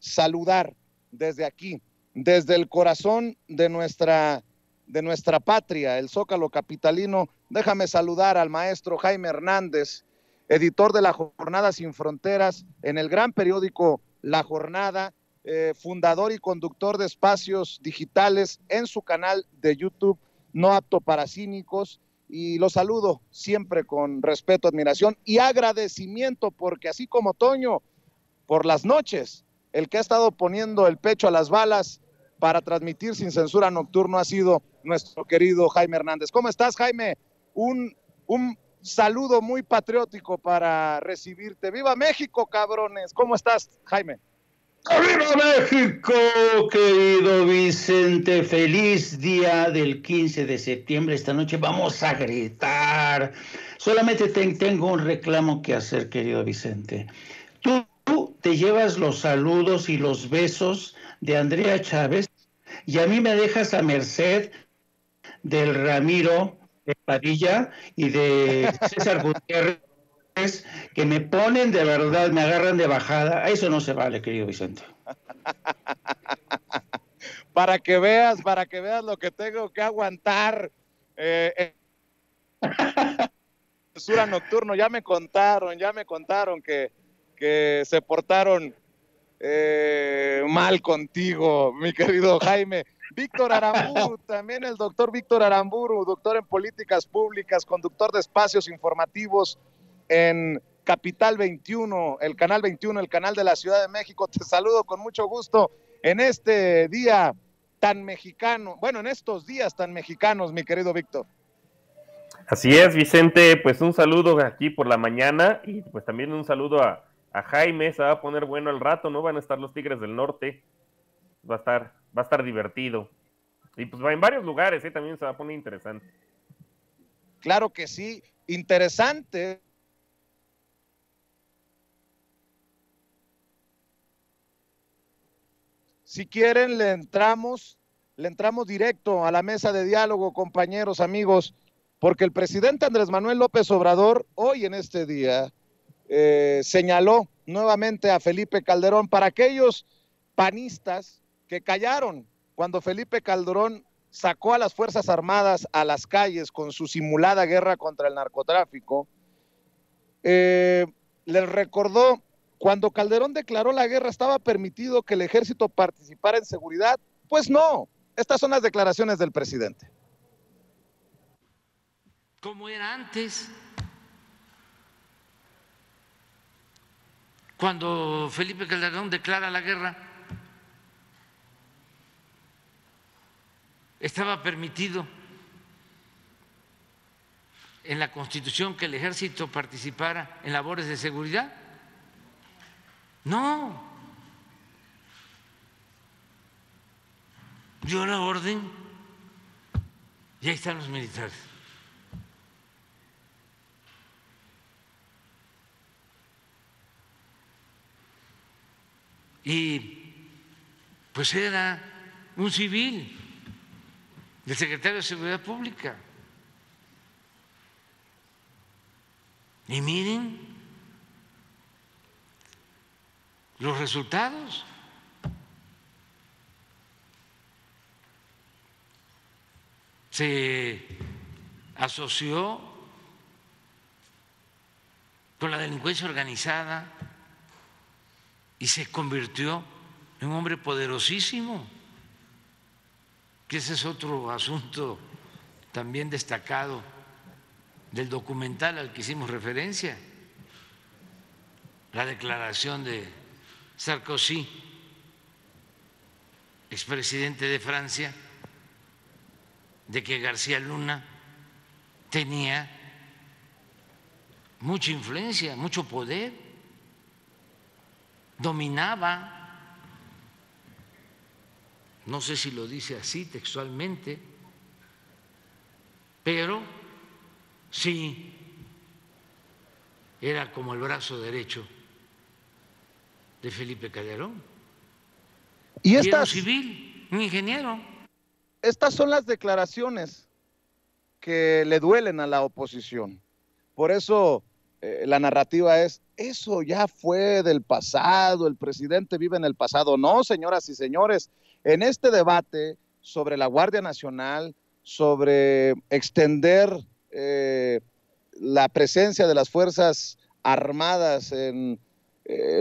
saludar desde aquí, desde el corazón de nuestra patria, el Zócalo capitalino. Déjame saludar al maestro Jaime Hernández, editor de La Jornada Sin Fronteras, en el gran periódico La Jornada, fundador y conductor de espacios digitales en su canal de YouTube, No Apto para Cínicos, y lo saludo siempre con respeto, admiración y agradecimiento, porque así como Toño, por las noches, el que ha estado poniendo el pecho a las balas para transmitir Sin Censura Nocturno ha sido nuestro querido Jaime Hernández. ¿Cómo estás, Jaime? Un saludo muy patriótico para recibirte. ¡Viva México, cabrones! ¿Cómo estás, Jaime? ¡Viva México, querido Vicente! Feliz día del 15 de septiembre. Esta noche vamos a gritar. Solamente tengo un reclamo que hacer, querido Vicente. Tú te llevas los saludos y los besos de Andrea Chávez y a mí me dejas a merced del Ramiro de Padilla y de César Gutiérrez, que me ponen de verdad, me agarran de bajada. Eso no se vale, querido Vicente. Para que veas lo que tengo que aguantar. Censura Nocturno, ya me contaron que se portaron mal contigo, mi querido Jaime. Víctor Aramburu, también el doctor Víctor Aramburu, doctor en políticas públicas, conductor de espacios informativos en Capital 21, el canal 21, el canal de la Ciudad de México. Te saludo con mucho gusto en este día tan mexicano, bueno, en estos días tan mexicanos, mi querido Víctor. Así es, Vicente, pues un saludo aquí por la mañana y pues también un saludo a Jaime. Se va a poner bueno el rato, ¿no? Van a estar los Tigres del Norte, va a estar divertido. Y pues va en varios lugares, también se va a poner interesante. Claro que sí, interesante. Si quieren, le entramos directo a la mesa de diálogo, compañeros, amigos, porque el presidente Andrés Manuel López Obrador, hoy en este día, señaló nuevamente a Felipe Calderón. Para aquellos panistas que callaron cuando Felipe Calderón sacó a las Fuerzas Armadas a las calles con su simulada guerra contra el narcotráfico, les recordó: cuando Calderón declaró la guerra, ¿estaba permitido que el ejército participara en seguridad? Pues no. Estas son las declaraciones del presidente. Como era antes, cuando Felipe Calderón declara la guerra, estaba permitido en la Constitución que el ejército participara en labores de seguridad. No, dio la orden y ahí están los militares. Y pues era un civil, el secretario de Seguridad Pública. Y miren los resultados. Se asoció con la delincuencia organizada y se convirtió en un hombre poderosísimo, que ese es otro asunto también destacado del documental al que hicimos referencia, la declaración de Sarkozy, expresidente de Francia, de que García Luna tenía mucha influencia, mucho poder, dominaba, no sé si lo dice así textualmente, pero sí era como el brazo derecho de Felipe Calderón. Y era un civil, un ingeniero. Estas son las declaraciones que le duelen a la oposición. Por eso la narrativa es, eso ya fue del pasado, el presidente vive en el pasado. No, señoras y señores, en este debate sobre la Guardia Nacional, sobre extender la presencia de las Fuerzas Armadas en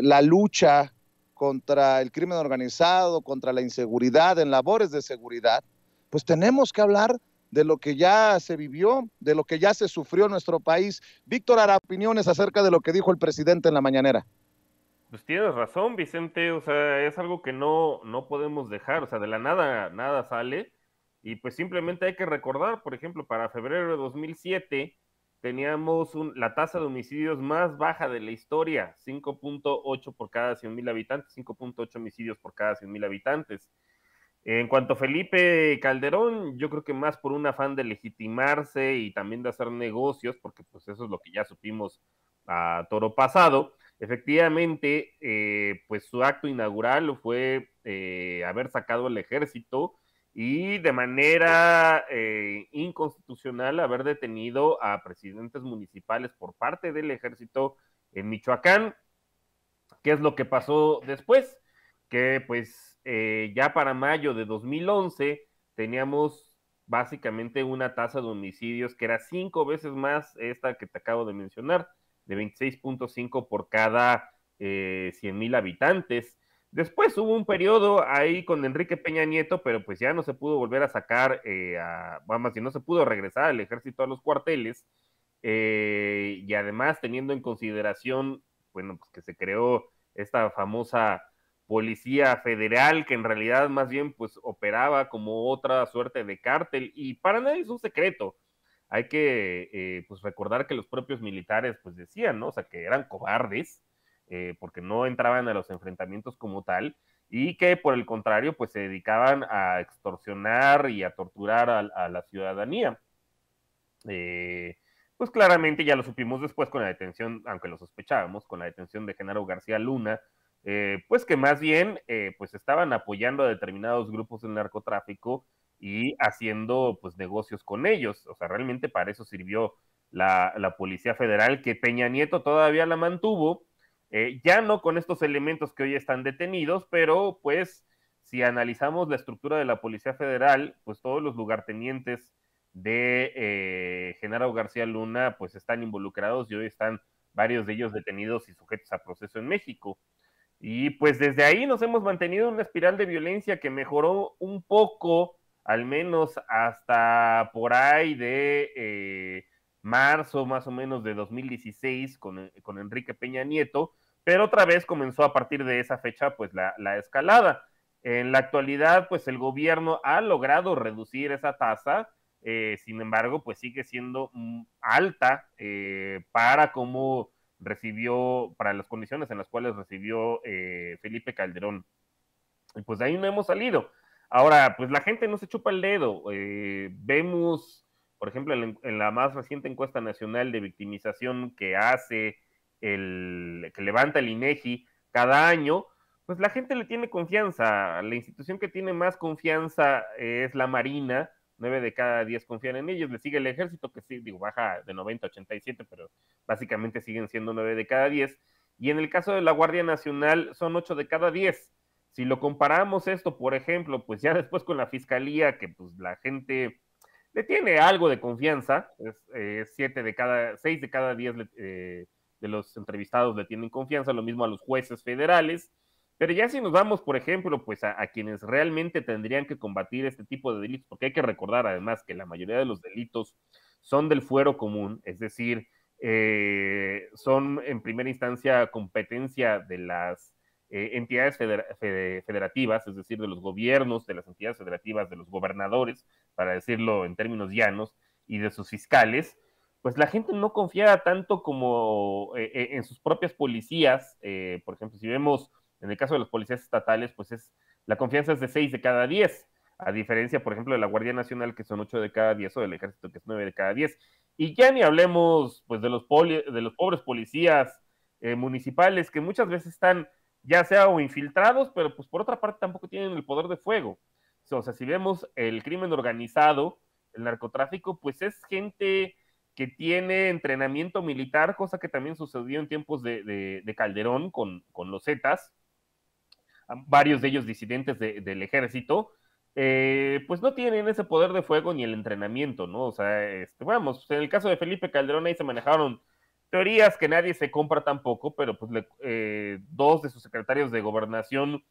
la lucha contra el crimen organizado, contra la inseguridad, en labores de seguridad, pues tenemos que hablar de lo que ya se vivió, de lo que ya se sufrió en nuestro país. Víctor, hará opiniones acerca de lo que dijo el presidente en la mañanera. Pues tienes razón, Vicente, o sea, es algo que no podemos dejar, o sea, de la nada, nada sale, y pues simplemente hay que recordar, por ejemplo, para febrero de 2007 teníamos la tasa de homicidios más baja de la historia, 5.8 por cada 100,000 habitantes, 5.8 homicidios por cada 100,000 habitantes. En cuanto a Felipe Calderón, yo creo que más por un afán de legitimarse y también de hacer negocios, porque pues eso es lo que ya supimos a toro pasado. Efectivamente, pues su acto inaugural fue haber sacado el ejército y de manera inconstitucional haber detenido a presidentes municipales por parte del ejército en Michoacán. ¿Qué es lo que pasó después? Que pues ya para mayo de 2011 teníamos básicamente una tasa de homicidios que era 5 veces más esta que te acabo de mencionar, de 26.5 por cada 100,000 habitantes. Después hubo un periodo ahí con Enrique Peña Nieto, pero pues ya no se pudo volver a sacar, vamos, si no se pudo regresar al ejército a los cuarteles, y además teniendo en consideración, bueno, pues que se creó esta famosa policía federal que en realidad más bien pues operaba como otra suerte de cártel, y para nadie es un secreto. Hay que pues recordar que los propios militares pues decían, ¿no? O sea, que eran cobardes porque no entraban a los enfrentamientos como tal, y que por el contrario pues se dedicaban a extorsionar y a torturar a la ciudadanía. Pues claramente ya lo supimos después con la detención, aunque lo sospechábamos, con la detención de Genaro García Luna, pues que más bien pues estaban apoyando a determinados grupos del narcotráfico y haciendo pues negocios con ellos. O sea, realmente para eso sirvió la Policía Federal, que Peña Nieto todavía la mantuvo, ya no con estos elementos que hoy están detenidos, pero pues si analizamos la estructura de la Policía Federal, pues todos los lugartenientes de Genaro García Luna pues están involucrados y hoy están varios de ellos detenidos y sujetos a proceso en México. Y pues desde ahí nos hemos mantenido en una espiral de violencia que mejoró un poco, al menos hasta por ahí de marzo más o menos de 2016 con Enrique Peña Nieto, pero otra vez comenzó a partir de esa fecha pues la escalada. En la actualidad pues el gobierno ha logrado reducir esa tasa, sin embargo pues sigue siendo alta para cómo recibió, para las condiciones en las cuales recibió Felipe Calderón. Y pues de ahí no hemos salido. Ahora, pues la gente no se chupa el dedo. Vemos, por ejemplo, en la más reciente encuesta nacional de victimización que hace que levanta el INEGI cada año, pues la gente le tiene confianza. La institución que tiene más confianza es la Marina. 9 de cada 10 confían en ellos. Le sigue el ejército, que sí, digo, baja de 90 a 87, pero básicamente siguen siendo 9 de cada 10. Y en el caso de la Guardia Nacional son 8 de cada 10. Si lo comparamos esto, por ejemplo, pues ya después con la Fiscalía, que pues la gente le tiene algo de confianza, es 6 de cada 10 de los entrevistados le tienen confianza, lo mismo a los jueces federales. Pero ya si nos vamos, por ejemplo, pues a quienes realmente tendrían que combatir este tipo de delitos, porque hay que recordar además que la mayoría de los delitos son del fuero común, es decir, son en primera instancia competencia de las entidades federativas, es decir, de los gobiernos, de las entidades federativas, de los gobernadores, para decirlo en términos llanos, y de sus fiscales. Pues la gente no confía tanto como en sus propias policías. Por ejemplo, si vemos en el caso de los policías estatales, pues la confianza es de 6 de cada 10, a diferencia, por ejemplo, de la Guardia Nacional, que son 8 de cada 10, o del Ejército, que es 9 de cada 10. Y ya ni hablemos pues de los pobres policías municipales, que muchas veces están ya sea o infiltrados, pero pues por otra parte tampoco tienen el poder de fuego. O sea, si vemos el crimen organizado, el narcotráfico, pues es gente que tiene entrenamiento militar, cosa que también sucedió en tiempos de Calderón con los Zetas, varios de ellos disidentes del ejército, pues no tienen ese poder de fuego ni el entrenamiento, ¿no? O sea, vamos, en el caso de Felipe Calderón ahí se manejaron teorías que nadie se compra tampoco, pero pues dos de sus secretarios de gobernación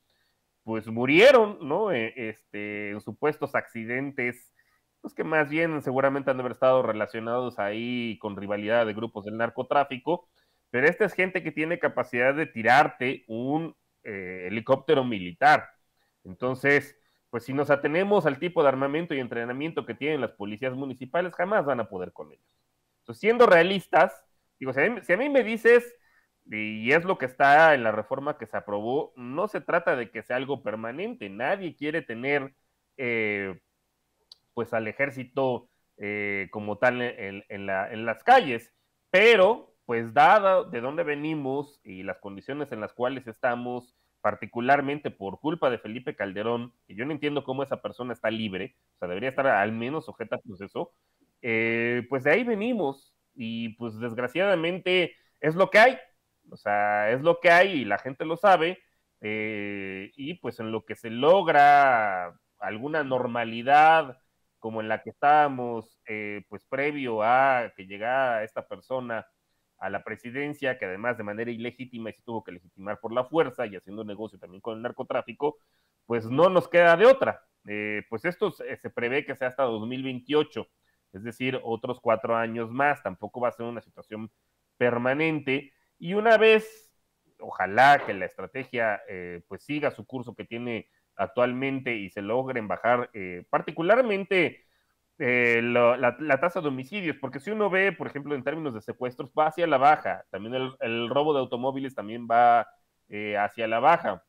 pues murieron, ¿no? En supuestos accidentes, pues que más bien seguramente han de haber estado relacionados ahí con rivalidad de grupos del narcotráfico, pero esta es gente que tiene capacidad de tirarte un helicóptero militar. Entonces, pues si nos atenemos al tipo de armamento y entrenamiento que tienen las policías municipales, jamás van a poder con ellos. Entonces, siendo realistas, digo, si a mí me dices, y es lo que está en la reforma que se aprobó, no se trata de que sea algo permanente, nadie quiere tener pues al ejército como tal en las calles, pero pues dado de dónde venimos y las condiciones en las cuales estamos, particularmente por culpa de Felipe Calderón, y yo no entiendo cómo esa persona está libre, o sea, debería estar al menos sujeta a proceso, pues de ahí venimos, y pues desgraciadamente es lo que hay, o sea, es lo que hay y la gente lo sabe, y pues en lo que se logra alguna normalidad como en la que estábamos, pues previo a que llegara esta persona a la presidencia, que además de manera ilegítima y se tuvo que legitimar por la fuerza y haciendo negocio también con el narcotráfico, pues no nos queda de otra. Pues esto se prevé que sea hasta 2028, es decir, otros 4 años más, tampoco va a ser una situación permanente, y una vez, ojalá que la estrategia pues siga su curso que tiene actualmente y se logren bajar particularmente la tasa de homicidios, porque si uno ve, por ejemplo, en términos de secuestros, va hacia la baja, también el robo de automóviles también va hacia la baja.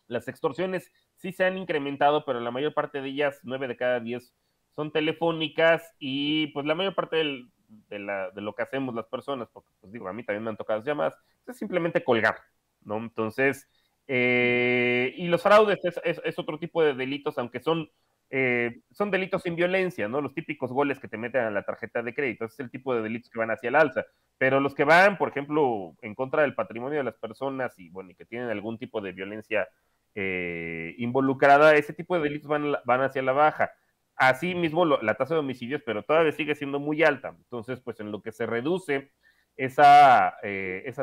Las extorsiones sí se han incrementado, pero la mayor parte de ellas, 9 de cada 10, son telefónicas y pues la mayor parte de lo que hacemos las personas, porque pues digo, a mí también me han tocado las llamadas, es simplemente colgar, ¿no? Entonces, y los fraudes es otro tipo de delitos, aunque son delitos sin violencia, ¿no? Los típicos goles que te meten a la tarjeta de crédito, ese es el tipo de delitos que van hacia el alza, pero los que van, por ejemplo, en contra del patrimonio de las personas y, bueno, y que tienen algún tipo de violencia involucrada, ese tipo de delitos van hacia la baja. Así mismo la tasa de homicidios, pero todavía sigue siendo muy alta. Entonces, pues en lo que se reduce esa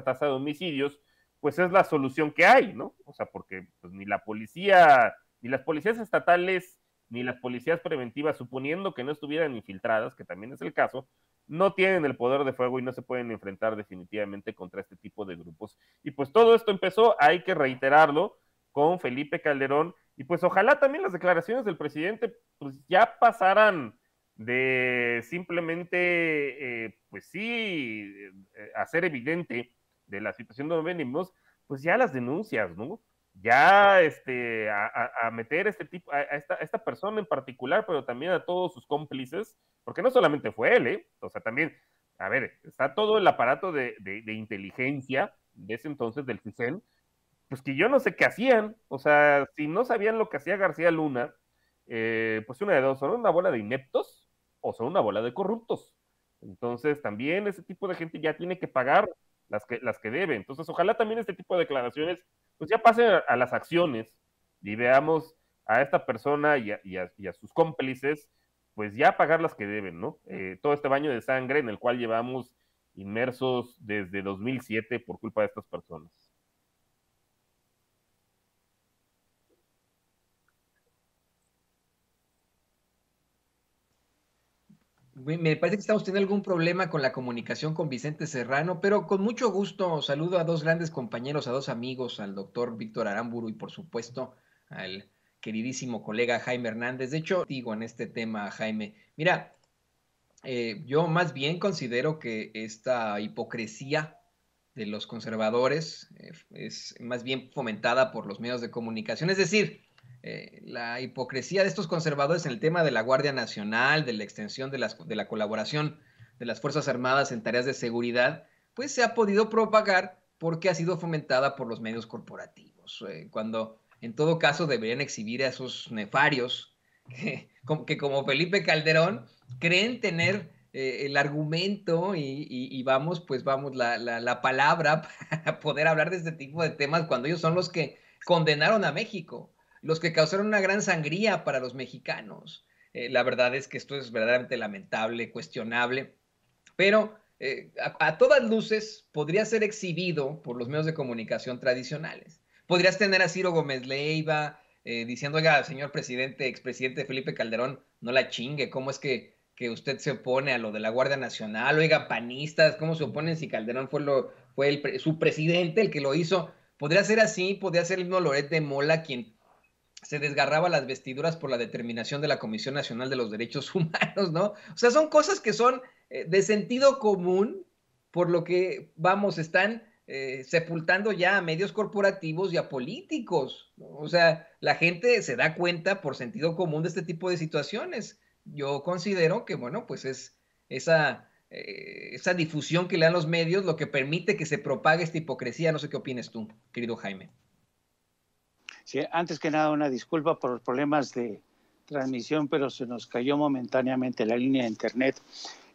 tasa de homicidios, pues es la solución que hay, ¿no? O sea, porque pues, ni la policía, ni las policías estatales, ni las policías preventivas, suponiendo que no estuvieran infiltradas, que también es el caso, no tienen el poder de fuego y no se pueden enfrentar definitivamente contra este tipo de grupos. Y pues todo esto empezó, hay que reiterarlo, con Felipe Calderón, y pues ojalá también las declaraciones del presidente pues ya pasaran de simplemente, pues sí, hacer evidente de la situación donde venimos, pues ya las denuncias, ¿no? Ya a meter este tipo, a esta persona en particular, pero también a todos sus cómplices, porque no solamente fue él, ¿eh? O sea, también, a ver, está todo el aparato de inteligencia de ese entonces, del CISEN, pues que yo no sé qué hacían, o sea, si no sabían lo que hacía García Luna, pues una de dos, son una bola de ineptos o son una bola de corruptos. Entonces también ese tipo de gente ya tiene que pagar las que debe. Entonces ojalá también este tipo de declaraciones pues ya pasen a las acciones y veamos a esta persona y a sus cómplices pues ya pagar las que deben, ¿no? Todo este baño de sangre en el cual llevamos inmersos desde 2007 por culpa de estas personas. Me parece que estamos teniendo algún problema con la comunicación con Vicente Serrano, pero con mucho gusto saludo a dos grandes compañeros, a dos amigos, al doctor Víctor Aramburu y por supuesto al queridísimo colega Jaime Hernández. De hecho, digo en este tema, Jaime, mira, yo más bien considero que esta hipocresía de los conservadores es más bien fomentada por los medios de comunicación, es decir, la hipocresía de estos conservadores en el tema de la Guardia Nacional, de la extensión de la colaboración de las Fuerzas Armadas en tareas de seguridad, pues se ha podido propagar porque ha sido fomentada por los medios corporativos, cuando en todo caso deberían exhibir a esos nefarios que como Felipe Calderón creen tener el argumento y vamos, pues vamos, la palabra para poder hablar de este tipo de temas cuando ellos son los que condenaron a México, los que causaron una gran sangría para los mexicanos. La verdad es que esto es verdaderamente lamentable, cuestionable, pero a todas luces podría ser exhibido por los medios de comunicación tradicionales. Podrías tener a Ciro Gómez Leiva diciendo, oiga, señor presidente, expresidente Felipe Calderón, no la chingue, ¿cómo es que usted se opone a lo de la Guardia Nacional? Oiga, panistas, ¿cómo se oponen si Calderón fue su presidente el que lo hizo? Podría ser así, podría ser el mismo Loret de Mola quien se desgarraba las vestiduras por la determinación de la Comisión Nacional de los Derechos Humanos, ¿no? O sea, son cosas que son de sentido común, por lo que, vamos, están sepultando ya a medios corporativos y a políticos, ¿no? O sea, la gente se da cuenta por sentido común de este tipo de situaciones. Yo considero que, bueno, pues es esa difusión que le dan los medios lo que permite que se propague esta hipocresía. No sé qué opines tú, querido Jaime. Sí, antes que nada, una disculpa por los problemas de transmisión, pero se nos cayó momentáneamente la línea de internet.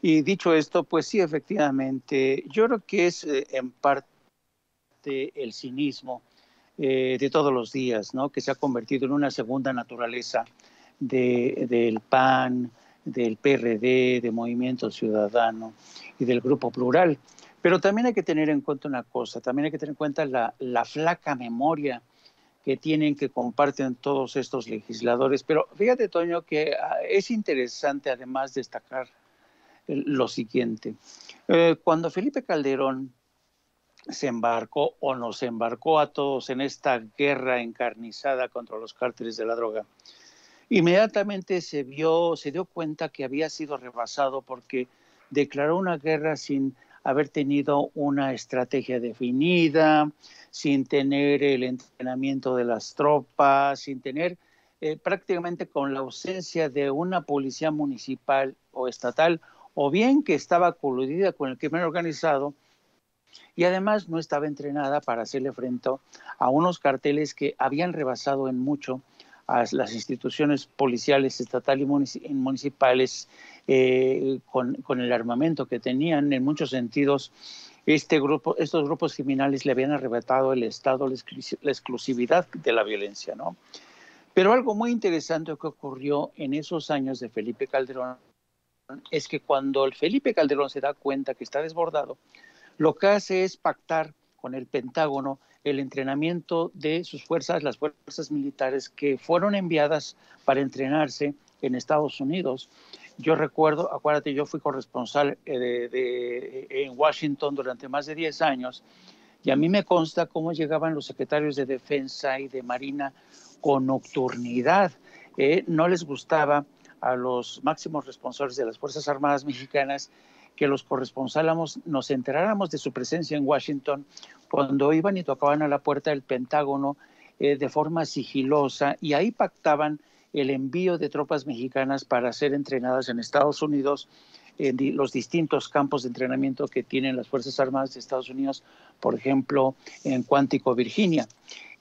Y dicho esto, pues sí, efectivamente, yo creo que es en parte el cinismo de todos los días, ¿no? Que se ha convertido en una segunda naturaleza del PAN, del PRD, de Movimiento Ciudadano y del Grupo Plural. Pero también hay que tener en cuenta una cosa, también hay que tener en cuenta la flaca memoria que tienen, que comparten todos estos legisladores. Pero fíjate, Toño, que es interesante además destacar lo siguiente. Cuando Felipe Calderón se embarcó o nos embarcó a todos en esta guerra encarnizada contra los cárteles de la droga, inmediatamente se dio cuenta que había sido rebasado porque declaró una guerra sin haber tenido una estrategia definida, sin tener el entrenamiento de las tropas, sin tener prácticamente con la ausencia de una policía municipal o estatal, o bien que estaba coludida con el crimen organizado, y además no estaba entrenada para hacerle frente a unos carteles que habían rebasado en mucho a las instituciones policiales, estatales y municipales, con el armamento que tenían. En muchos sentidos, estos grupos criminales le habían arrebatado el Estado la exclusividad de la violencia, ¿no? Pero algo muy interesante que ocurrió en esos años de Felipe Calderón es que cuando el Felipe Calderón se da cuenta que está desbordado, lo que hace es pactar con el Pentágono el entrenamiento de sus fuerzas, las fuerzas militares que fueron enviadas para entrenarse en Estados Unidos. Yo recuerdo, acuérdate, yo fui corresponsal en Washington durante más de 10 años, y a mí me consta cómo llegaban los secretarios de Defensa y de Marina con nocturnidad. No les gustaba a los máximos responsables de las Fuerzas Armadas mexicanas que los corresponsálamos, nos enteráramos de su presencia en Washington cuando iban y tocaban a la puerta del Pentágono de forma sigilosa, y ahí pactaban el envío de tropas mexicanas para ser entrenadas en Estados Unidos en los distintos campos de entrenamiento que tienen las Fuerzas Armadas de Estados Unidos, por ejemplo, en Quantico, Virginia.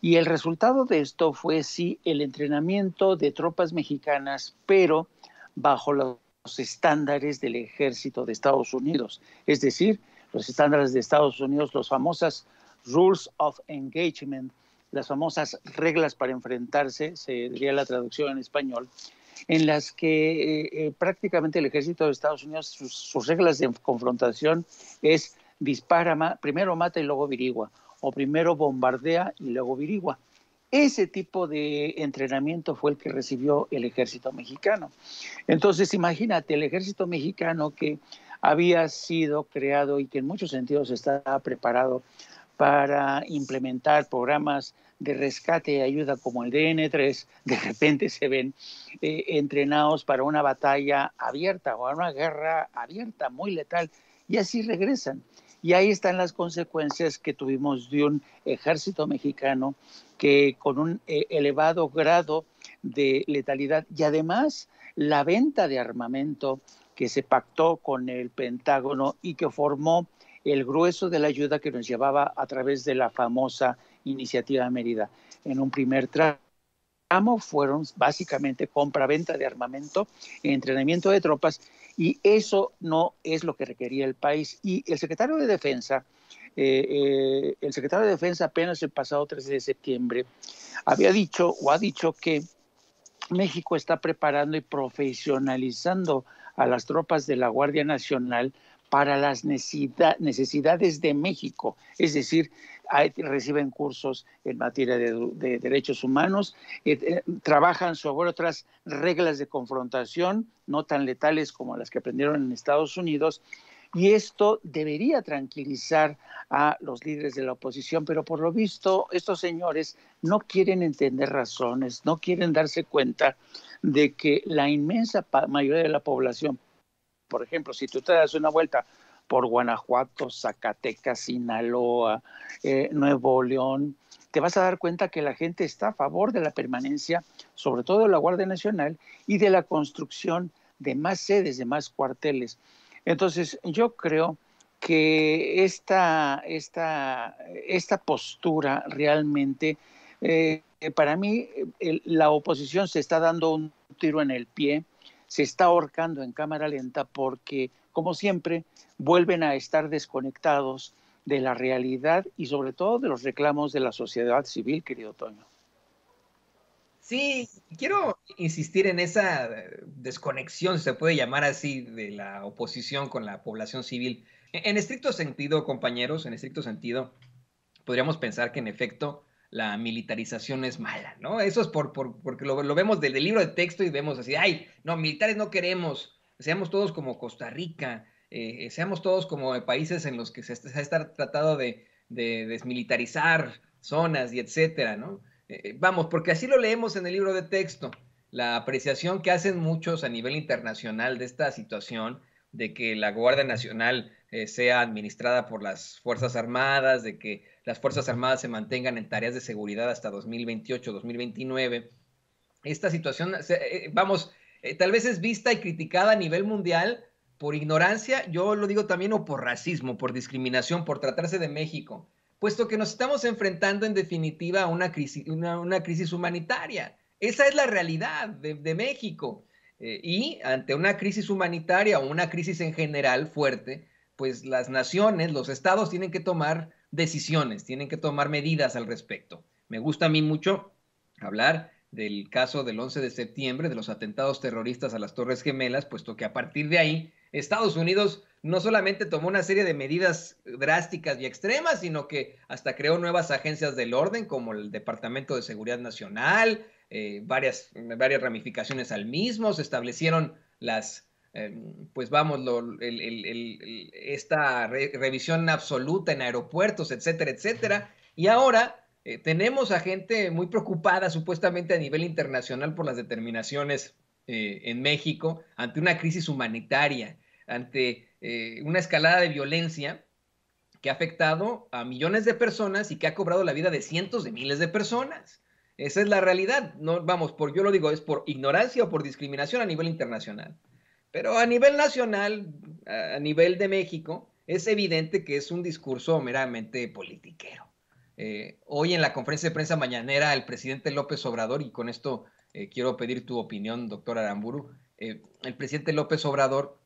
Y el resultado de esto fue sí el entrenamiento de tropas mexicanas, pero bajo los estándares del ejército de Estados Unidos, es decir, los estándares de Estados Unidos, los famosas Rules of Engagement, las famosas reglas para enfrentarse, se diría la traducción en español, en las que prácticamente el ejército de Estados Unidos, sus reglas de confrontación es dispara, primero mata y luego averigua, o primero bombardea y luego averigua. Ese tipo de entrenamiento fue el que recibió el ejército mexicano. Entonces, imagínate, el ejército mexicano que había sido creado y que en muchos sentidos estaba preparado para implementar programas de rescate y ayuda como el DN3, de repente se ven entrenados para una batalla abierta o una guerra abierta, muy letal, y así regresan. Y ahí están las consecuencias que tuvimos de un ejército mexicano que con un elevado grado de letalidad y además la venta de armamento que se pactó con el Pentágono y que formó el grueso de la ayuda que nos llevaba a través de la famosa Iniciativa Mérida. En un primer tramo fueron básicamente compra-venta de armamento, entrenamiento de tropas, y eso no es lo que requería el país. Y el secretario de Defensa apenas el pasado 13 de septiembre ha dicho que México está preparando y profesionalizando a las tropas de la Guardia Nacional para las necesidades de México, es decir, reciben cursos en materia de derechos humanos, trabajan sobre otras reglas de confrontación, no tan letales como las que aprendieron en Estados Unidos, y esto debería tranquilizar a los líderes de la oposición, pero por lo visto estos señores no quieren entender razones, no quieren darse cuenta de que la inmensa mayoría de la población, por ejemplo, si tú te das una vuelta por Guanajuato, Zacatecas, Sinaloa, Nuevo León, te vas a dar cuenta que la gente está a favor de la permanencia, sobre todo de la Guardia Nacional, y de la construcción de más sedes, de más cuarteles. Entonces, yo creo que esta postura realmente, para mí, la oposición se está dando un tiro en el pie, se está ahorcando en cámara lenta porque, como siempre, vuelven a estar desconectados de la realidad y sobre todo de los reclamos de la sociedad civil, querido Toño. Sí, quiero insistir en esa desconexión, si se puede llamar así, de la oposición con la población civil. En estricto sentido, compañeros, en estricto sentido, podríamos pensar que en efecto la militarización es mala, ¿no? Eso es porque lo vemos del libro de texto y vemos así, ay, no, militares no queremos, seamos todos como Costa Rica, seamos todos como países en los que se está tratado de desmilitarizar zonas y etcétera, ¿no? Vamos, porque así lo leemos en el libro de texto, la apreciación que hacen muchos a nivel internacional de esta situación, de que la Guardia Nacional sea administrada por las Fuerzas Armadas, de que las Fuerzas Armadas se mantengan en tareas de seguridad hasta 2028-2029. Esta situación, vamos, tal vez es vista y criticada a nivel mundial por ignorancia, yo lo digo también, o por racismo, por discriminación, por tratarse de México, puesto que nos estamos enfrentando en definitiva a una crisis humanitaria. Esa es la realidad de México. Y ante una crisis humanitaria o una crisis en general fuerte, pues las naciones, los estados tienen que tomar decisiones, tienen que tomar medidas al respecto. Me gusta a mí mucho hablar del caso del 11 de septiembre, de los atentados terroristas a las Torres Gemelas, puesto que a partir de ahí Estados Unidos no solamente tomó una serie de medidas drásticas y extremas, sino que hasta creó nuevas agencias del orden, como el Departamento de Seguridad Nacional, varias ramificaciones al mismo, se establecieron las, pues vamos, esta revisión absoluta en aeropuertos, etcétera, etcétera, y ahora tenemos a gente muy preocupada supuestamente a nivel internacional por las determinaciones en México ante una crisis humanitaria, ante una escalada de violencia que ha afectado a millones de personas y que ha cobrado la vida de cientos de miles de personas. Esa es la realidad. No, vamos, yo lo digo, es por ignorancia o por discriminación a nivel internacional. Pero a nivel nacional, a nivel de México, es evidente que es un discurso meramente politiquero. Hoy en la conferencia de prensa mañanera, el presidente López Obrador, y con esto quiero pedir tu opinión, doctor Aramburu, el presidente López Obrador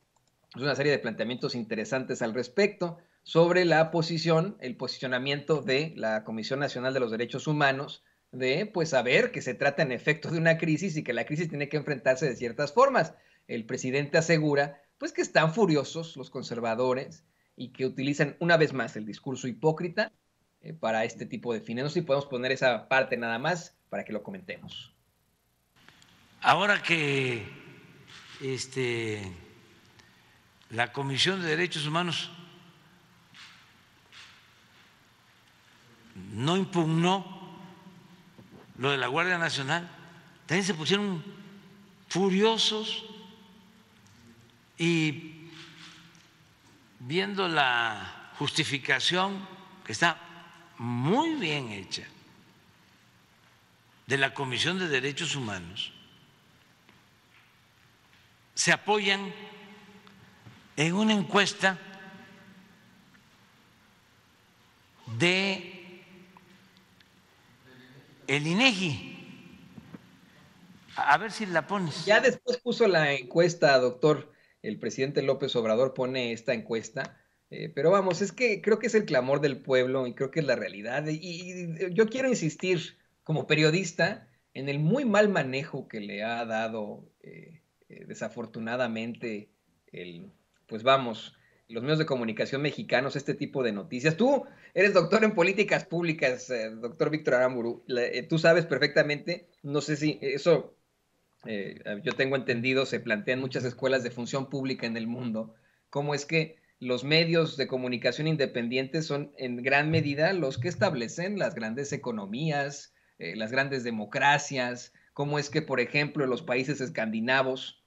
hizo una serie de planteamientos interesantes al respecto sobre la posición, el posicionamiento de la Comisión Nacional de los Derechos Humanos, de pues saber que se trata en efecto de una crisis y que la crisis tiene que enfrentarse de ciertas formas. El presidente asegura pues que están furiosos los conservadores y que utilizan una vez más el discurso hipócrita para este tipo de fines. No sé si podemos poner esa parte nada más para que lo comentemos. Ahora que la Comisión de Derechos Humanos no impugnó lo de la Guardia Nacional, también se pusieron furiosos y viendo la justificación que está muy bien hecha de la Comisión de Derechos Humanos, se apoyan en una encuesta de el INEGI, A ver si la pones. Ya después puso la encuesta, doctor. El presidente López Obrador pone esta encuesta. Pero vamos, es que creo que es el clamor del pueblo y creo que es la realidad. Y yo quiero insistir como periodista en el muy mal manejo que le ha dado desafortunadamente pues vamos, los medios de comunicación mexicanos este tipo de noticias. Tú eres doctor en políticas públicas, doctor Víctor Aramburu. Tú sabes perfectamente, no sé si eso yo tengo entendido, se plantean muchas escuelas de función pública en el mundo, cómo es que los medios de comunicación independientes son en gran medida los que establecen las grandes economías, las grandes democracias, cómo es que, por ejemplo, en los países escandinavos,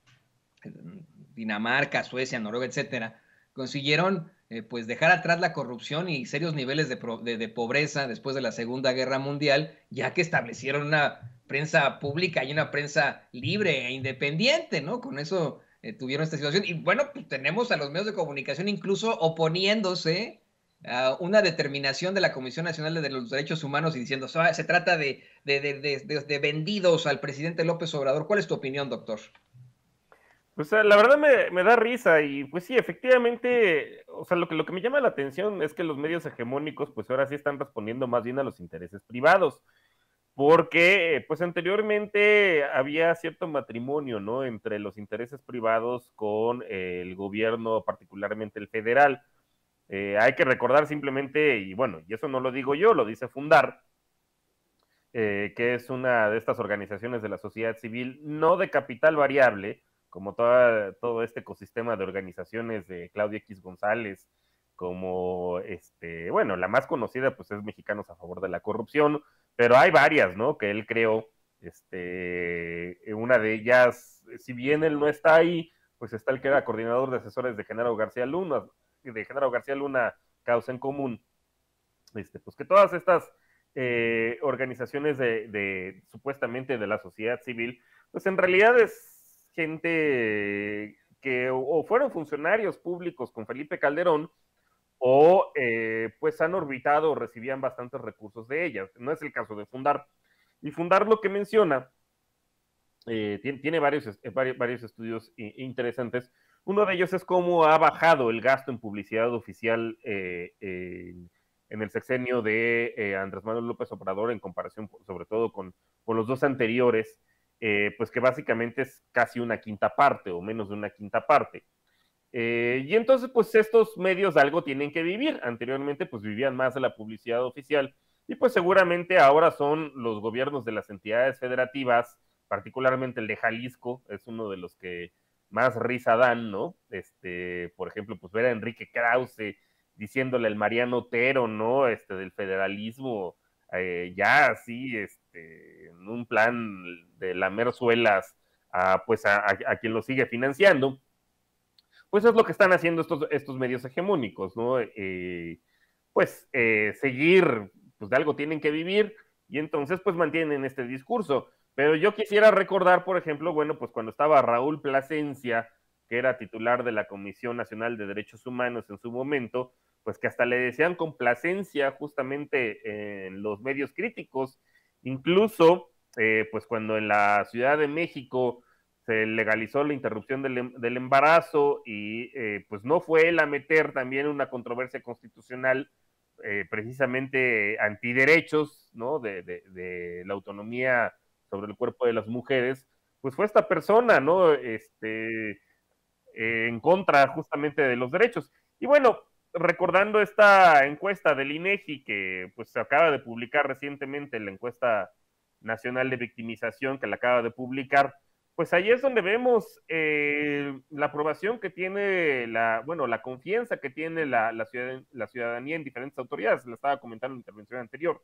Dinamarca, Suecia, Noruega, etcétera, consiguieron pues dejar atrás la corrupción y serios niveles de pobreza después de la Segunda Guerra Mundial, ya que establecieron una prensa pública y una prensa libre e independiente, ¿no? Con eso tuvieron esta situación. Y bueno, pues tenemos a los medios de comunicación incluso oponiéndose a una determinación de la Comisión Nacional de los Derechos Humanos y diciendo, se trata de vendidos al presidente López Obrador. ¿Cuál es tu opinión, doctor? Pues la verdad me da risa y pues sí, efectivamente, o sea, lo que me llama la atención es que los medios hegemónicos pues ahora sí están respondiendo más bien a los intereses privados, porque pues anteriormente había cierto matrimonio, ¿no? Entre los intereses privados con el gobierno, particularmente el federal. Hay que recordar simplemente, y bueno, y eso no lo digo yo, lo dice Fundar, que es una de estas organizaciones de la sociedad civil, no de capital variable, como todo este ecosistema de organizaciones de Claudia X González, como, bueno, la más conocida pues es Mexicanos a Favor de la Corrupción, pero hay varias, ¿no? Que él creó, una de ellas, si bien él no está ahí, pues está el que era coordinador de asesores de Genaro García Luna, Causa en Común, pues que todas estas organizaciones supuestamente de la sociedad civil, pues en realidad es gente que o fueron funcionarios públicos con Felipe Calderón o pues han orbitado o recibían bastantes recursos de ellas. No es el caso de Fundar. Y Fundar lo que menciona, tiene varios estudios interesantes. Uno de ellos es cómo ha bajado el gasto en publicidad oficial en el sexenio de Andrés Manuel López Obrador en comparación sobre todo con los dos anteriores, pues que básicamente es casi una quinta parte o menos de una quinta parte. Y entonces pues estos medios de algo tienen que vivir. Anteriormente pues vivían más de la publicidad oficial y pues seguramente ahora son los gobiernos de las entidades federativas, particularmente el de Jalisco, es uno de los que más risa dan, ¿no? Por ejemplo, pues ver a Enrique Krause diciéndole al Mariano Otero, ¿no? Del federalismo, ya así, en un plan de lamer suelas pues a quien lo sigue financiando. Pues es lo que están haciendo estos medios hegemónicos, ¿no? Seguir, pues de algo tienen que vivir y entonces pues mantienen este discurso. Pero yo quisiera recordar, por ejemplo, bueno, pues cuando estaba Raúl Plasencia, que era titular de la Comisión Nacional de Derechos Humanos en su momento, pues que hasta le decían complacencia justamente en los medios críticos, incluso pues cuando en la Ciudad de México se legalizó la interrupción del embarazo y pues no fue él a meter también una controversia constitucional precisamente antiderechos, ¿no? De la autonomía sobre el cuerpo de las mujeres, pues fue esta persona, ¿no? En contra justamente de los derechos. Y bueno, recordando esta encuesta del INEGI que pues se acaba de publicar recientemente, la encuesta nacional de victimización que la acaba de publicar, pues ahí es donde vemos la aprobación que tiene la confianza que tiene la ciudadanía en diferentes autoridades. La estaba comentando en la intervención anterior.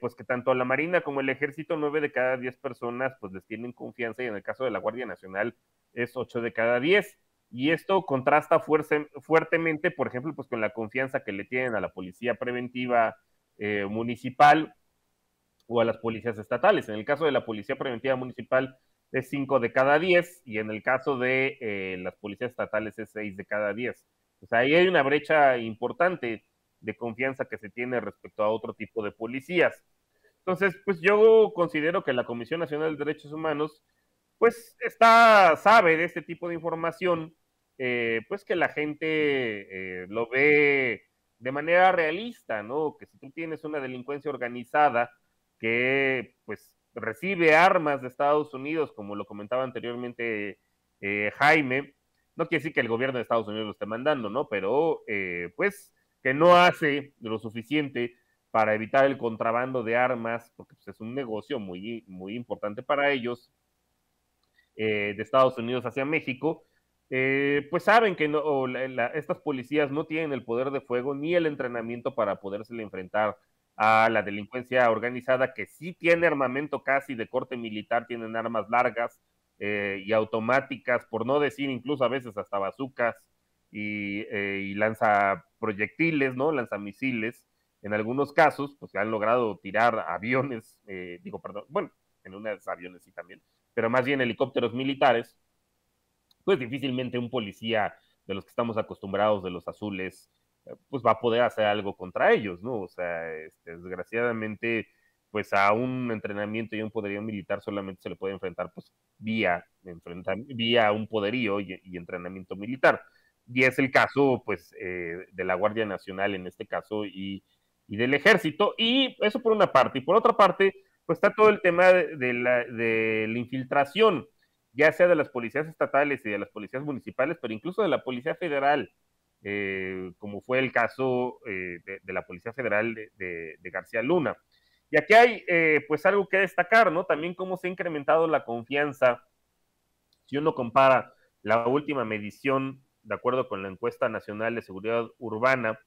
Pues que tanto la Marina como el Ejército, 9 de cada 10 personas pues les tienen confianza y en el caso de la Guardia Nacional es 8 de cada 10. Y esto contrasta fuertemente, por ejemplo, pues con la confianza que le tienen a la Policía Preventiva Municipal o a las policías estatales. En el caso de la Policía Preventiva Municipal es 5 de cada 10 y en el caso de las policías estatales es 6 de cada 10. O sea, ahí hay una brecha importante de confianza que se tiene respecto a otro tipo de policías. Entonces, pues yo considero que la Comisión Nacional de Derechos Humanos, pues sabe de este tipo de información, pues que la gente lo ve de manera realista, ¿no? Que si tú tienes una delincuencia organizada que pues recibe armas de Estados Unidos, como lo comentaba anteriormente Jaime, no quiere decir que el gobierno de Estados Unidos lo esté mandando, ¿no? Pero pues que no hace lo suficiente para evitar el contrabando de armas, porque pues, es un negocio muy, muy importante para ellos, de Estados Unidos hacia México, pues saben que no, estas policías no tienen el poder de fuego ni el entrenamiento para poderse enfrentar a la delincuencia organizada, que sí tiene armamento casi de corte militar, tienen armas largas y automáticas, por no decir incluso a veces hasta bazucas y lanza proyectiles, ¿no? Lanzamisiles. En algunos casos, pues han logrado tirar aviones, bueno, en unos aviones sí también, pero más bien helicópteros militares, pues difícilmente un policía de los que estamos acostumbrados, de los azules, pues va a poder hacer algo contra ellos, ¿no? O sea, desgraciadamente, pues a un entrenamiento y un poderío militar solamente se le puede enfrentar, pues, vía un poderío y entrenamiento militar. Y es el caso, pues, de la Guardia Nacional en este caso y del Ejército. Y eso por una parte. Y por otra parte, pues está todo el tema de la infiltración, ya sea de las policías estatales y de las policías municipales, pero incluso de la Policía Federal, como fue el caso de la Policía Federal de García Luna. Y aquí hay pues algo que destacar, ¿no? También cómo se ha incrementado la confianza. Si uno compara la última medición, de acuerdo con la encuesta nacional de seguridad urbana,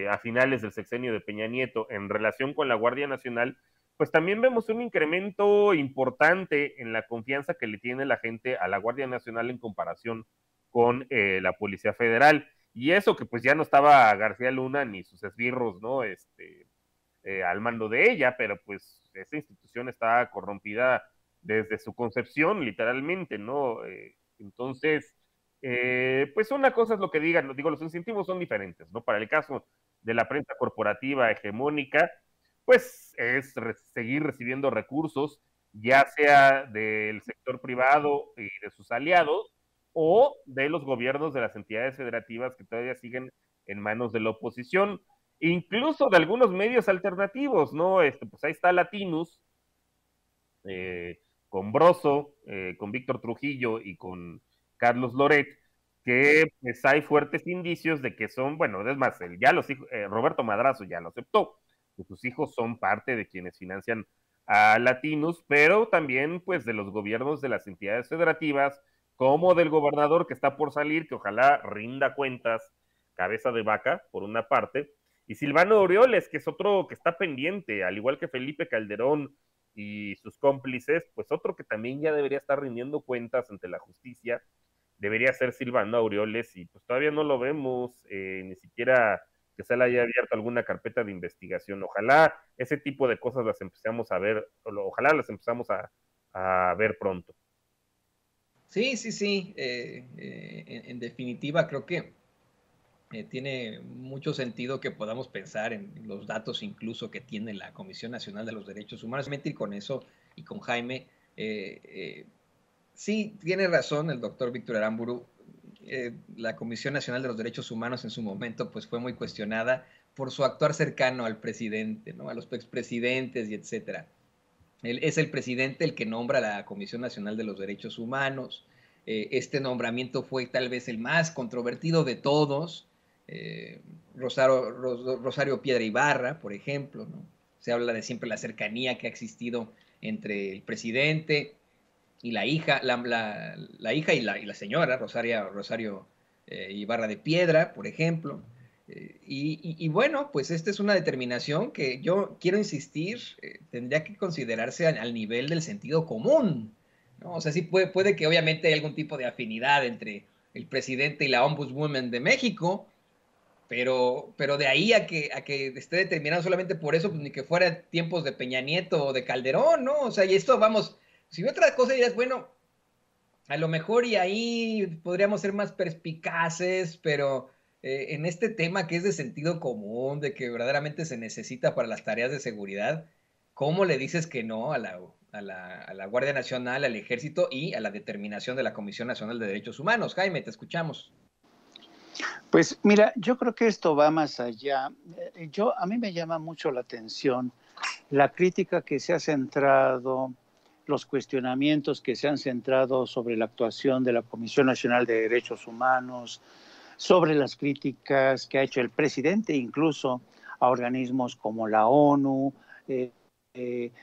a finales del sexenio de Peña Nieto, en relación con la Guardia Nacional, pues también vemos un incremento importante en la confianza que le tiene la gente a la Guardia Nacional en comparación con la Policía Federal. Y eso que pues ya no estaba García Luna ni sus esbirros, ¿no? Al mando de ella, pero pues esa institución está corrompida desde su concepción, literalmente, ¿no? Entonces, pues una cosa es lo que digan, digo, los incentivos son diferentes, ¿no? Para el caso de la prensa corporativa hegemónica, pues es seguir recibiendo recursos, ya sea del sector privado y de sus aliados, o de los gobiernos de las entidades federativas que todavía siguen en manos de la oposición, incluso de algunos medios alternativos, ¿no? Pues ahí está Latinus, con Broso, con Víctor Trujillo y con Carlos Loret, que pues hay fuertes indicios de que son, bueno, es más, ya los hijos, Roberto Madrazo ya lo aceptó, que sus hijos son parte de quienes financian a Latinus, pero también pues de los gobiernos de las entidades federativas, como del gobernador que está por salir, que ojalá rinda cuentas, cabeza de vaca, por una parte, y Silvano Aureoles, que es otro que está pendiente, al igual que Felipe Calderón y sus cómplices, pues otro que también ya debería estar rindiendo cuentas ante la justicia, debería ser Silvano Aureoles, y pues todavía no lo vemos, ni siquiera que se le haya abierto alguna carpeta de investigación. Ojalá ese tipo de cosas las empezamos a ver, ojalá las empezamos a ver pronto. Sí, sí, sí. En definitiva, creo que tiene mucho sentido que podamos pensar en los datos incluso que tiene la Comisión Nacional de los Derechos Humanos. Y con eso y con Jaime, sí, tiene razón el doctor Víctor Aramburu. La Comisión Nacional de los Derechos Humanos en su momento pues fue muy cuestionada por su actuar cercano al presidente, ¿no? A los expresidentes y etcétera. Él es el presidente el que nombra la Comisión Nacional de los Derechos Humanos. Este nombramiento fue tal vez el más controvertido de todos. Rosario Piedra Ibarra, por ejemplo, ¿no? Se habla de siempre la cercanía que ha existido entre el presidente y la hija, la hija y la señora, Rosario Ibarra de Piedra, por ejemplo. Y bueno, pues esta es una determinación que yo quiero insistir, tendría que considerarse al nivel del sentido común, ¿no? O sea, sí puede que obviamente hay algún tipo de afinidad entre el presidente y la Ombudswoman de México, pero de ahí a que esté determinado solamente por eso, pues ni que fuera tiempos de Peña Nieto o de Calderón, ¿no? O sea, y esto, vamos, si otra cosa dirás, bueno, a lo mejor y ahí podríamos ser más perspicaces, pero en este tema que es de sentido común, de que verdaderamente se necesita para las tareas de seguridad, ¿cómo le dices que no a la Guardia Nacional, al Ejército y a la determinación de la Comisión Nacional de Derechos Humanos? Jaime, te escuchamos. Pues mira, yo creo que esto va más allá. A mí me llama mucho la atención la crítica que se ha centrado, los cuestionamientos que se han centrado sobre la actuación de la Comisión Nacional de Derechos Humanos, sobre las críticas que ha hecho el presidente, incluso a organismos como la ONU,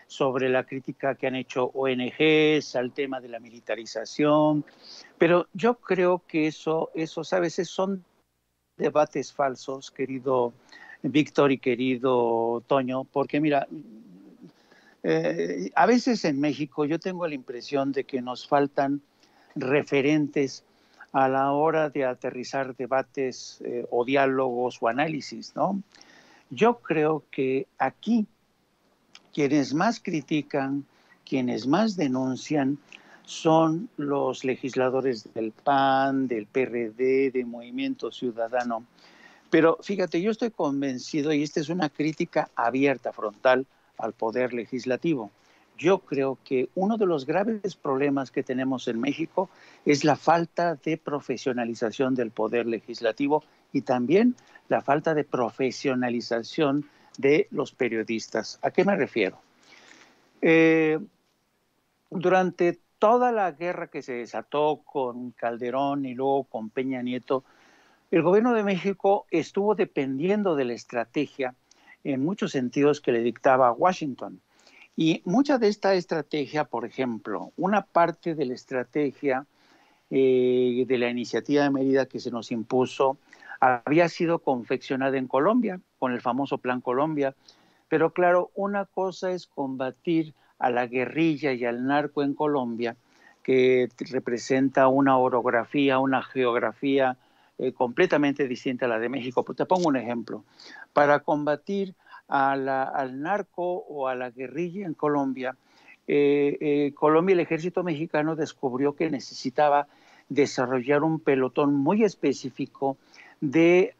sobre la crítica que han hecho ONGs al tema de la militarización. Pero yo creo que eso, ¿sabes? Son debates falsos, querido Víctor y querido Toño, porque mira, a veces en México yo tengo la impresión de que nos faltan referentes a la hora de aterrizar debates o diálogos o análisis, ¿no? Yo creo que aquí quienes más critican, quienes más denuncian, son los legisladores del PAN, del PRD, de Movimiento Ciudadano. Pero fíjate, yo estoy convencido, y esta es una crítica abierta, frontal, al Poder Legislativo. Yo creo que uno de los graves problemas que tenemos en México es la falta de profesionalización del Poder Legislativo y también la falta de profesionalización de los periodistas. ¿A qué me refiero? Durante toda la guerra que se desató con Calderón y luego con Peña Nieto, el gobierno de México estuvo dependiendo de la estrategia en muchos sentidos que le dictaba Washington. Y mucha de esta estrategia, por ejemplo, una parte de la estrategia de la iniciativa de Mérida que se nos impuso había sido confeccionada en Colombia, con el famoso Plan Colombia. Pero claro, una cosa es combatir a la guerrilla y al narco en Colombia, que representa una orografía, una geografía completamente distinta a la de México. Pues te pongo un ejemplo. Para combatir al narco o a la guerrilla en Colombia, Colombia, el ejército mexicano descubrió que necesitaba desarrollar un pelotón muy específico de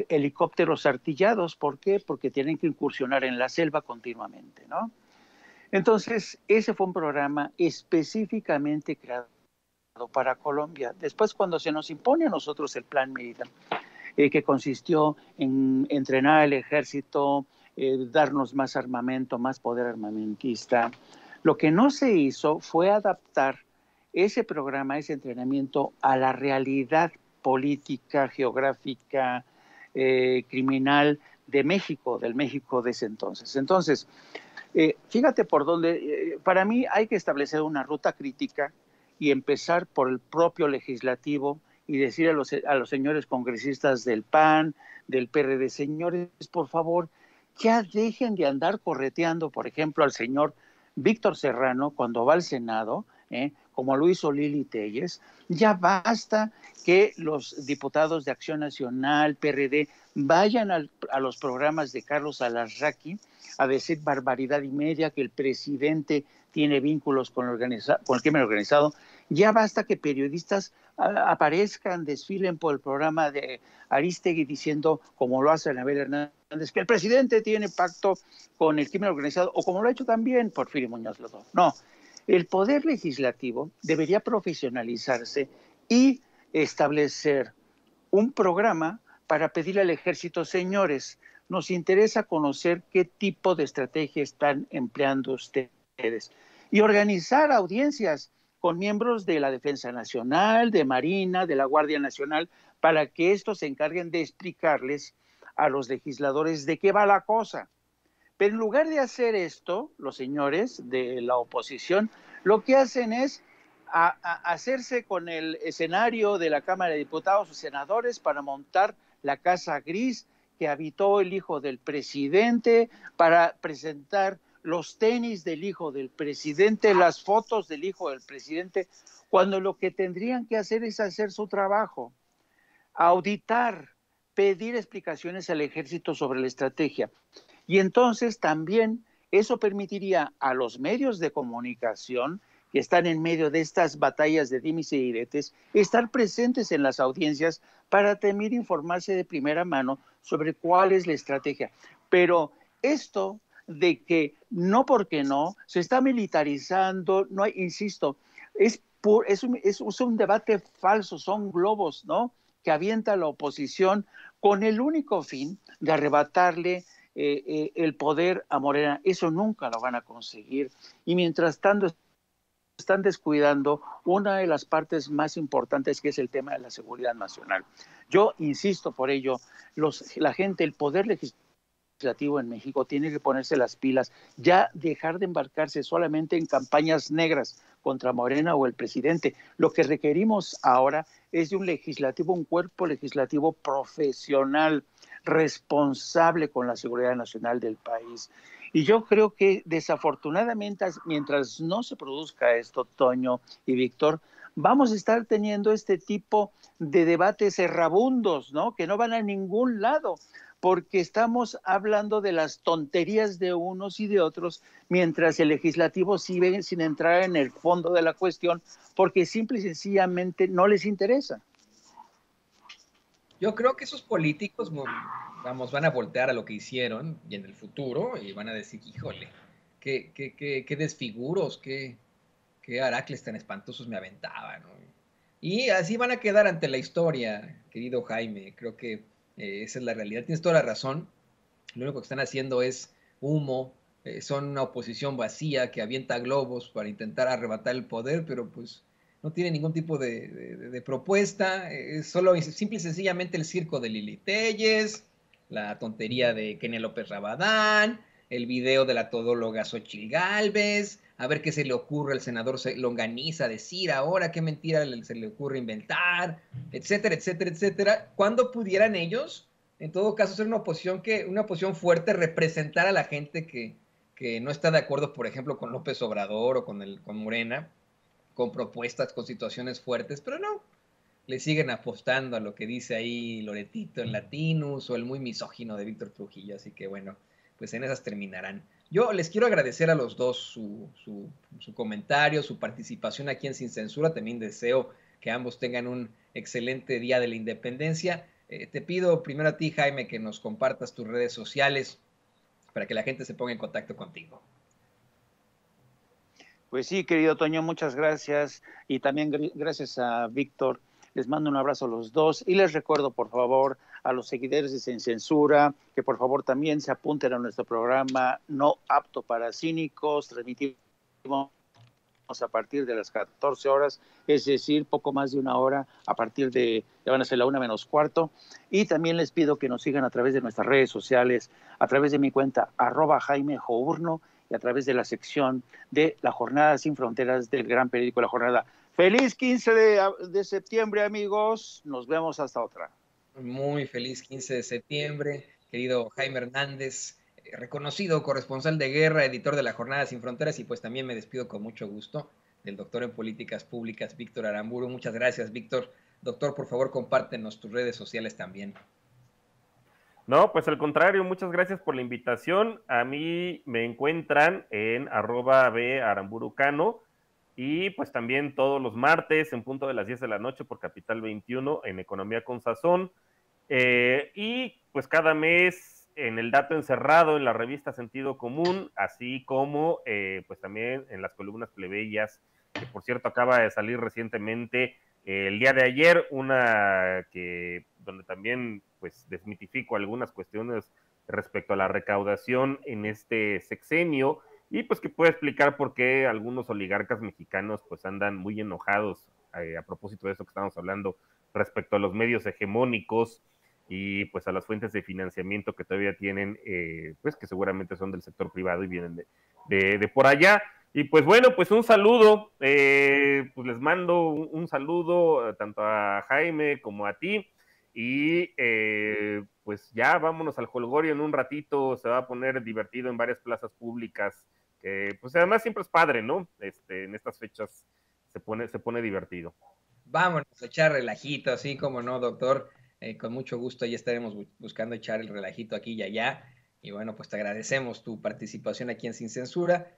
helicópteros artillados. ¿Por qué? Porque tienen que incursionar en la selva continuamente, ¿no? Entonces, ese fue un programa específicamente creado para Colombia. Después, cuando se nos impone a nosotros el Plan Mérida, que consistió en entrenar al ejército, darnos más armamento, más poder armamentista, lo que no se hizo fue adaptar ese programa, ese entrenamiento a la realidad política, geográfica, criminal de México, del México de ese entonces. Entonces, fíjate por dónde, para mí hay que establecer una ruta crítica y empezar por el propio legislativo y decir a los señores congresistas del PAN, del PRD, señores, por favor, ya dejen de andar correteando, por ejemplo, al señor Víctor Serrano cuando va al Senado, como lo hizo Lili Téllez. Ya basta que los diputados de Acción Nacional, PRD, vayan a los programas de Carlos Alarraqui a decir barbaridad y media, que el presidente tiene vínculos con el crimen organizado. Ya basta que periodistas aparezcan, desfilen por el programa de Aristegui diciendo, como lo hace Anabel Hernández, que el presidente tiene pacto con el crimen organizado, o como lo ha hecho también Porfirio Muñoz Ledo. No, el Poder Legislativo debería profesionalizarse y establecer un programa para pedirle al ejército, señores, nos interesa conocer qué tipo de estrategia están empleando ustedes y organizar audiencias con miembros de la Defensa Nacional, de Marina, de la Guardia Nacional, para que estos se encarguen de explicarles a los legisladores de qué va la cosa. Pero en lugar de hacer esto, los señores de la oposición lo que hacen es hacerse con el escenario de la Cámara de Diputados o senadores para montar la casa gris que habitó el hijo del presidente, para presentar los tenis del hijo del presidente, las fotos del hijo del presidente, cuando lo que tendrían que hacer es hacer su trabajo, auditar, pedir explicaciones al ejército sobre la estrategia. Y entonces también eso permitiría a los medios de comunicación que están en medio de estas batallas de dimes y diretes, estar presentes en las audiencias para también informarse de primera mano sobre cuál es la estrategia. Pero esto de que no porque no, se está militarizando, no hay, insisto, es un debate falso, son globos, ¿no?, que avienta la oposición con el único fin de arrebatarle el poder a Morena. Eso nunca lo van a conseguir. Y mientras tanto están descuidando una de las partes más importantes, que es el tema de la seguridad nacional. Yo insisto por ello, la gente, el poder legislativo en México tiene que ponerse las pilas, ya dejar de embarcarse solamente en campañas negras contra Morena o el presidente. Lo que requerimos ahora es de un legislativo, un cuerpo legislativo profesional, responsable con la seguridad nacional del país. Y yo creo que desafortunadamente, mientras no se produzca esto, Toño y Víctor, vamos a estar teniendo este tipo de debates errabundos, ¿no?, que no van a ningún lado, porque estamos hablando de las tonterías de unos y de otros, mientras el legislativo sigue sin entrar en el fondo de la cuestión, porque simple y sencillamente no les interesa. Yo creo que esos políticos, vamos, van a voltear a lo que hicieron y en el futuro y van a decir, híjole, qué desfiguros, qué aracles tan espantosos me aventaban, ¿no? Y así van a quedar ante la historia, querido Jaime. Creo que esa es la realidad. Tienes toda la razón. Lo único que están haciendo es humo. Son una oposición vacía que avienta globos para intentar arrebatar el poder, pero pues no tiene ningún tipo de propuesta. Es solo, simple y sencillamente el circo de Lili Telles, la tontería de Kenia López Rabadán, el video de la todóloga Xochitl Gálvez, a ver qué se le ocurre al senador Longaniza decir ahora, qué mentira se le ocurre inventar, etcétera, etcétera, etcétera. ¿Cuándo pudieran ellos, en todo caso, ser una oposición fuerte, representar a la gente que no está de acuerdo, por ejemplo, con López Obrador o con Morena, con propuestas, con situaciones fuertes? Pero no, le siguen apostando a lo que dice ahí Loretito en Latinus o el muy misógino de Víctor Trujillo. Así que bueno, pues en esas terminarán. Yo les quiero agradecer a los dos su comentario, su participación aquí en Sin Censura. También deseo que ambos tengan un excelente día de la independencia. Te pido primero a ti, Jaime, que nos compartas tus redes sociales para que la gente se ponga en contacto contigo. Pues sí, querido Toño, muchas gracias. Y también gracias a Víctor. Les mando un abrazo a los dos y les recuerdo, por favor, a los seguidores de Sin Censura, que por favor también se apunten a nuestro programa No Apto para Cínicos. Transmitimos a partir de las 14 horas, es decir, poco más de una hora, a partir de, ya van a ser la 1:15. Y también les pido que nos sigan a través de nuestras redes sociales, a través de mi cuenta, @JaimeJourno, y a través de la sección de La Jornada Sin Fronteras del gran periódico La Jornada. Feliz 15 de septiembre, amigos. Nos vemos hasta otra. Muy feliz 15 de septiembre, querido Jaime Hernández, reconocido corresponsal de guerra, editor de La Jornada Sin Fronteras, y pues también me despido con mucho gusto del doctor en Políticas Públicas, Víctor Aramburu. Muchas gracias, Víctor. Doctor, por favor, compártenos tus redes sociales también. No, pues al contrario, muchas gracias por la invitación. A mí me encuentran en @baramburucano y pues también todos los martes en punto de las 10 de la noche por Capital 21 en Economía con Sazón. Y pues cada mes en El Dato Encerrado en la revista Sentido Común, así como pues también en las columnas plebeyas, que por cierto acaba de salir recientemente el día de ayer, una que donde también pues desmitifico algunas cuestiones respecto a la recaudación en este sexenio y pues que puede explicar por qué algunos oligarcas mexicanos pues andan muy enojados a propósito de eso que estamos hablando respecto a los medios hegemónicos y pues a las fuentes de financiamiento que todavía tienen, pues que seguramente son del sector privado y vienen de por allá. Y pues bueno, pues un saludo, pues les mando un saludo tanto a Jaime como a ti y pues ya vámonos al jolgorio en un ratito, se va a poner divertido en varias plazas públicas, que pues además siempre es padre, ¿no? En estas fechas se pone divertido. Vámonos a echar relajito, así como no, doctor. Con mucho gusto ahí estaremos buscando echar el relajito aquí y allá. Y bueno, pues te agradecemos tu participación aquí en Sin Censura.